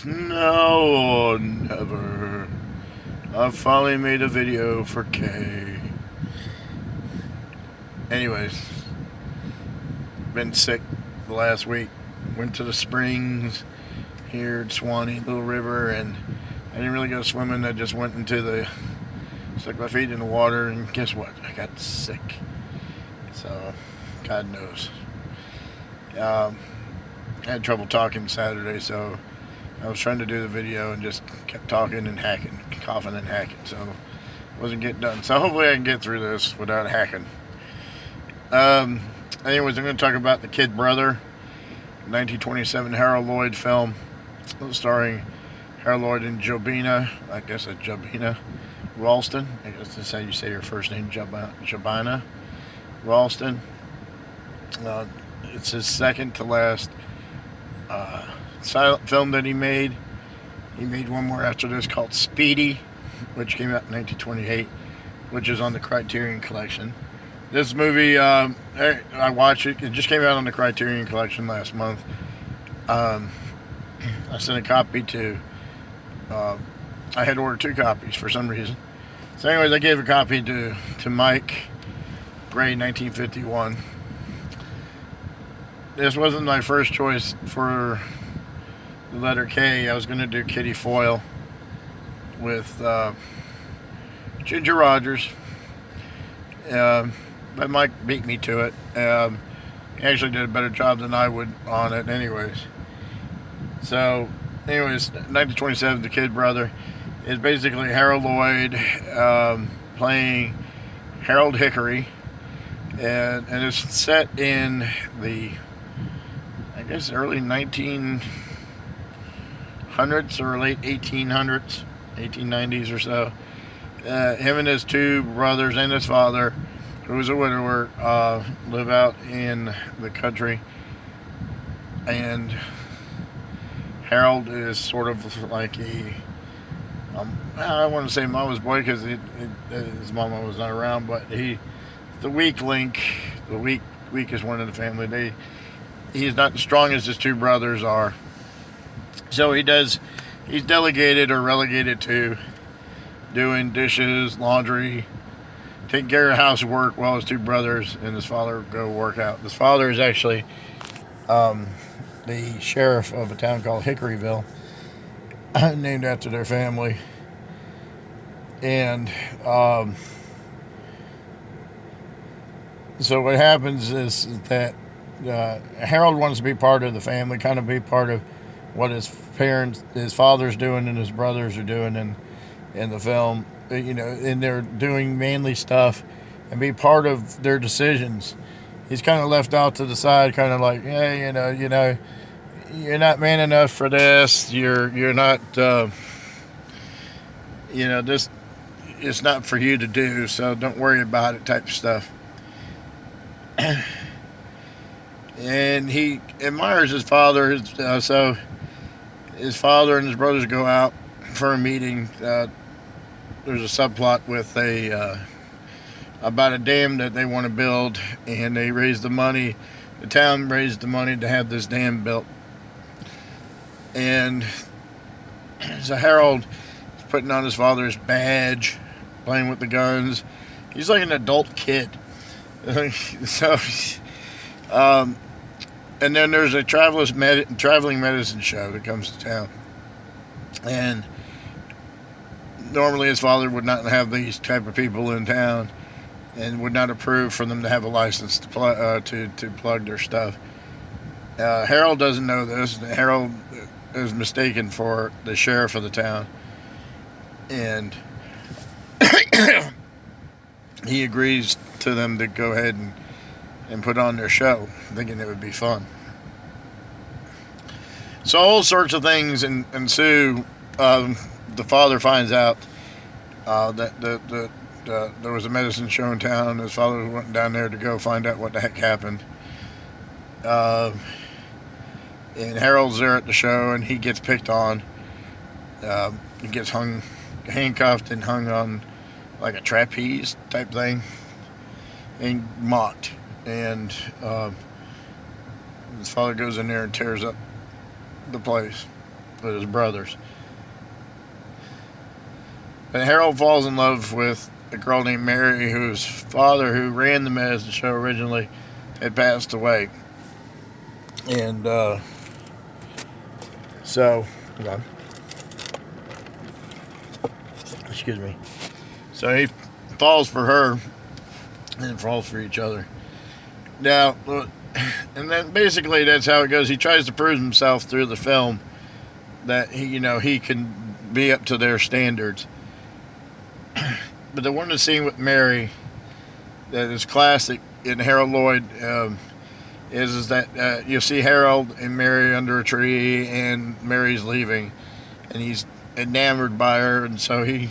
No, never. I finally made a video for Kay. Anyways, been sick the last week. Went to the springs here at Swanee, Little River, and I didn't really go swimming. I just went into stuck my feet in the water, and guess what? I got sick. So, God knows. I had trouble talking Saturday, so I was trying to do the video and just kept talking and hacking, coughing and hacking, so wasn't getting done. So hopefully I can get through this without hacking. Anyways, I'm going to talk about The Kid Brother, 1927 Harold Lloyd film, starring Harold Lloyd and Jobina. I guess it's Jobina Ralston. I guess that's how you say her first name, Jobina Ralston. It's his second to last silent film that he made. He made one more after this called Speedy, which came out in 1928, which is on the Criterion Collection. This movie, I watched it. It just came out on the Criterion Collection last month. I sent a copy to. I had ordered 2 copies for some reason. So, anyways, I gave a copy to Mike Gray, 1951. This wasn't my first choice for the letter K. I was going to do Kitty Foyle with Ginger Rogers. But Mike beat me to it. He actually did a better job than I would on it anyways. So, anyways, 1927, The Kid Brother is basically Harold Lloyd playing Harold Hickory. And it's set in the, I guess, early 1900s or late 1800s, 1890s or so. Him and his 2 brothers and his father, who was a widower, live out in the country. And Harold is sort of like I want to say mama's boy because his mama was not around, but the weak link, the weakest one in the family. He's not as strong as his 2 brothers are. So he's delegated or relegated to doing dishes, laundry, taking care of housework while his 2 brothers and his father go work out. His father is actually the sheriff of a town called Hickoryville, named after their family. And so what happens is that Harold wants to be part of the family, kind of be part of what his father's doing and his brothers are doing in the film, and they're doing manly stuff and be part of their decisions. He's kind of left out to the side, kind of like, hey, you're not man enough for this. You're not, this, it's not for you to do, so don't worry about it, type of stuff. And he admires his father, so his father and his brothers go out for a meeting. There's a subplot with about a dam that they want to build, and they raise the money. The town raised the money to have this dam built. And so Harold is putting on his father's badge, playing with the guns. He's like an adult kid. So, and then there's a traveling medicine show that comes to town. And normally his father would not have these type of people in town and would not approve for them to have a license to plug their stuff. Harold doesn't know this. Harold is mistaken for the sheriff of the town. And he agrees to them to go ahead and put on their show, thinking it would be fun. So all sorts of things ensue. The father finds out that there was a medicine show in town. His father went down there to go find out what the heck happened. And Harold's there at the show, and he gets picked on. He gets handcuffed and hung on like a trapeze type thing, and mocked. And his father goes in there and tears up the place. with his brothers. But Harold falls in love with a girl named Mary, whose father, who ran the medicine show originally, had passed away. And so, hold on. Excuse me. So he falls for her and falls for each other. Now, and then basically that's how it goes. He tries to prove himself through the film that he can be up to their standards. But the one scene with Mary that is classic in Harold Lloyd is that you see Harold and Mary under a tree, and Mary's leaving, and he's enamored by her, and so he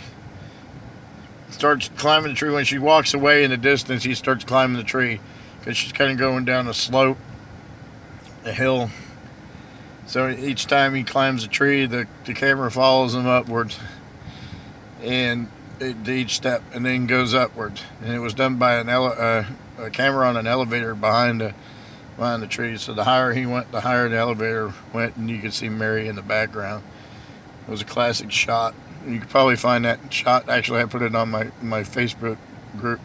starts climbing the tree. When she walks away in the distance, he starts climbing the tree because she's kind of going down a slope, a hill. So each time he climbs the tree, the camera follows him upwards, and each step, and then goes upwards. And it was done by a camera on an elevator behind the tree. So the higher he went, the higher the elevator went, and you could see Mary in the background. It was a classic shot. You could probably find that shot. Actually, I put it on my Facebook group,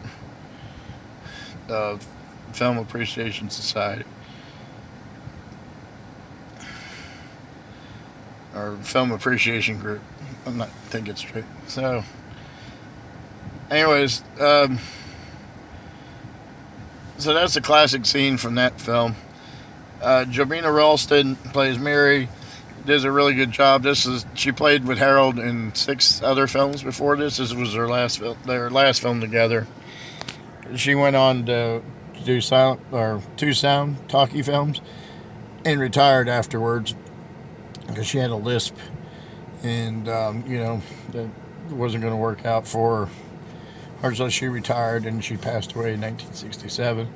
Film Appreciation Society, or Film Appreciation Group. I'm not thinking straight. So, anyways, so that's a classic scene from that film. Jobina Ralston plays Mary. Does a really good job. She played with Harold in 6 other films before this. This was their last film together. She went on to do 2 sound talkie films and retired afterwards because she had a lisp, and that wasn't going to work out for her. So she retired, and she passed away in 1967.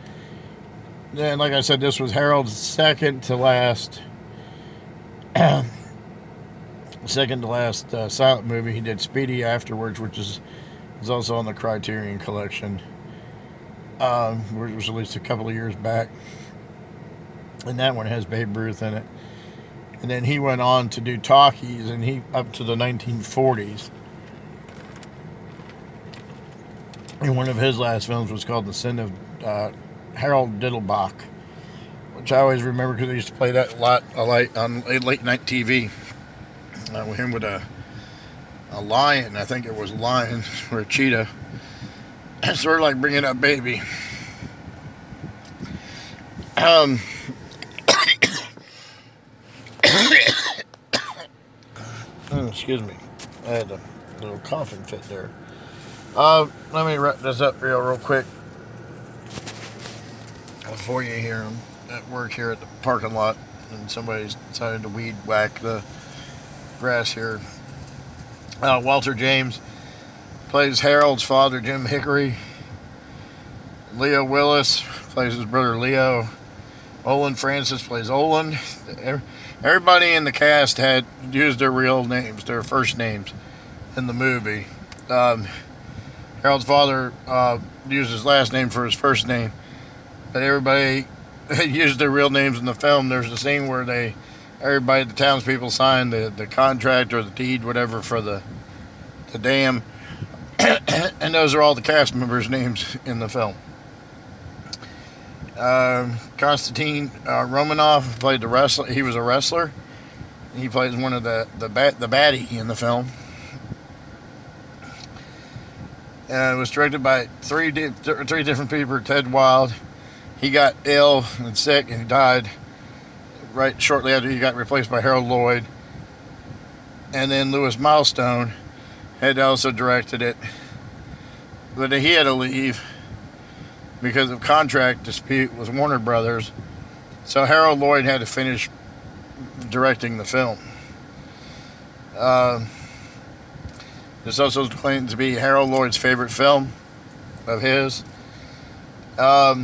Then, like I said, this was Harold's second to last silent movie. He did Speedy afterwards, which is also on the Criterion Collection, which was released a couple of years back, and that one has Babe Ruth in it. And then he went on to do talkies, and he up to the 1940s. And one of his last films was called The Sin of Harold Diddlebach, which I always remember because I used to play that a lot on late night TV with him with a lion. I think it was a lion or a cheetah. Sort of like Bringing Up Baby. Excuse me. I had a little coughing fit there. Let me wrap this up real quick before you hear him at work here at the parking lot, and somebody's decided to weed whack the grass here. Walter James plays Harold's father, Jim Hickory. Leo Willis plays his brother Leo. Olin Francis plays Olin. Everybody in the cast had used their real names, their first names, in the movie. Harold's father used his last name for his first name, but everybody used their real names in the film. There's a scene where the townspeople signed the contract or the deed, whatever, for the dam, and those are all the cast members' names in the film. Konstantin Romanov played the wrestler. He was a wrestler. He plays one of the baddie in the film. It was directed by three different people. Ted Wilde. He got ill and sick, and he died right shortly after he got replaced by Harold Lloyd. And then Louis Milestone had also directed it, but he had to leave because of contract dispute with Warner Brothers. So Harold Lloyd had to finish directing the film. This also claimed to be Harold Lloyd's favorite film of his. Let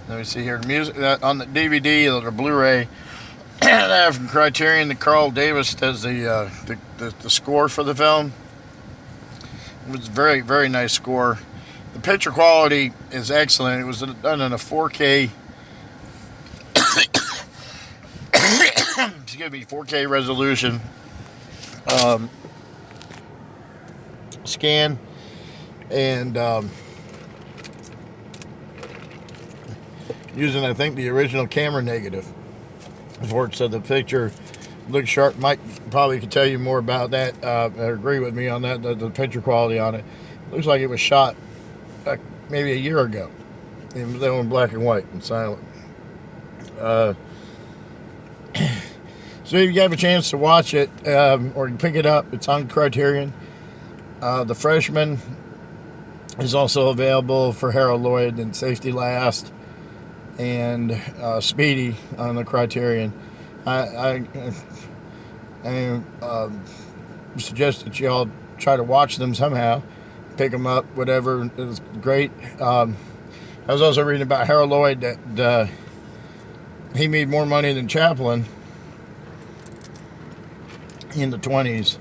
me see here. The music on the DVD or the Blu-ray from Criterion, that Carl Davis does the score for the film. It was a very, very nice score. The picture quality is excellent. It was done in a 4K excuse me, 4K resolution scan, and using, I think, the original camera negative for it, so the picture looks sharp. Mike probably could tell you more about that. Agree with me on that. The picture quality on it looks like it was shot maybe a year ago. It was in black and white and silent. So if you have a chance to watch it, or you pick it up, it's on Criterion. The Freshman is also available for Harold Lloyd, and Safety Last, and Speedy on the Criterion. I suggest that you all try to watch them somehow, pick them up, whatever. It was great. I was also reading about Harold Lloyd that he made more money than Chaplin in the 20s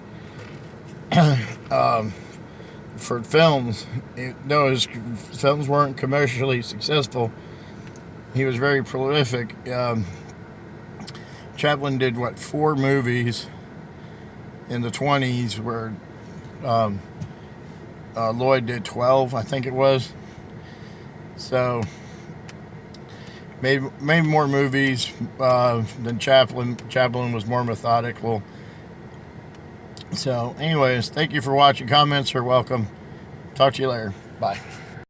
for films. No, his films weren't commercially successful. He was very prolific. Chaplin did, 4 movies in the 20s, where Lloyd did 12, I think it was. So, made more movies than Chaplin. Chaplin was more methodical. So, anyways, thank you for watching. Comments are welcome. Talk to you later. Bye.